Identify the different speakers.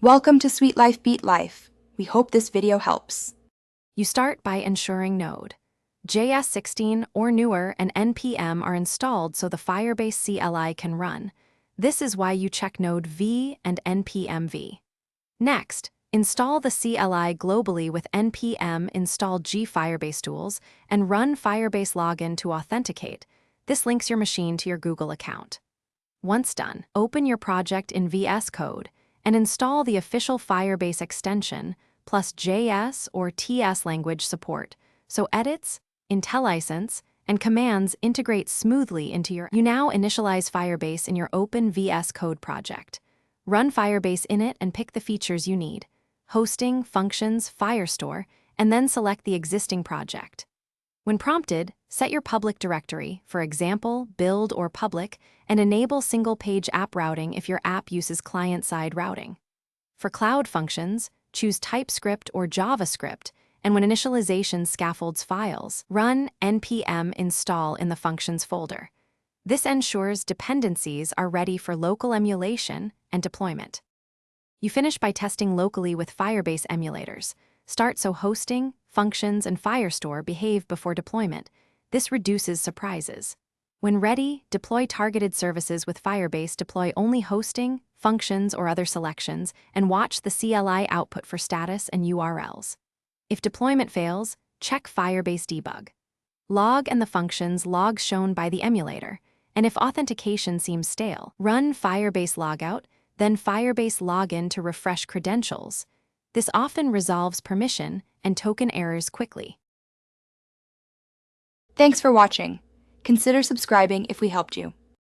Speaker 1: Welcome to Sweet Life Beat Life. We hope this video helps.
Speaker 2: You start by ensuring Node. JS 16 or newer and NPM are installed so the Firebase CLI can run. This is why you check Node V and NPM V. Next, install the CLI globally with npm install Firebase tools and run Firebase login to authenticate. This links your machine to your Google account. Once done, open your project in Vscode and install the official Firebase extension plus JS or TS language support, so edits, IntelliSense, and commands integrate smoothly into your. You now initialize Firebase in your open Vscode project. Run Firebase in it and pick the features you need: hosting, functions, Firestore, and then select the existing project. When prompted, set your public directory, for example, build or public, and enable single-page app routing if your app uses client-side routing. For cloud functions, choose TypeScript or JavaScript, and when initialization scaffolds files, run npm install in the functions folder. This ensures dependencies are ready for local emulation and deployment. You finish by testing locally with Firebase emulators. Start so hosting, functions, and Firestore behave before deployment. This reduces surprises. When ready, deploy targeted services with Firebase. Deploy only hosting, functions, or other selections, and watch the CLI output for status and URLs. If deployment fails, check Firebase debug. Log and the functions logs shown by the emulator, and if authentication seems stale, run Firebase logout, then Firebase login to refresh credentials. This often resolves permission and token errors quickly.
Speaker 1: Thanks for watching. Consider subscribing if we helped you.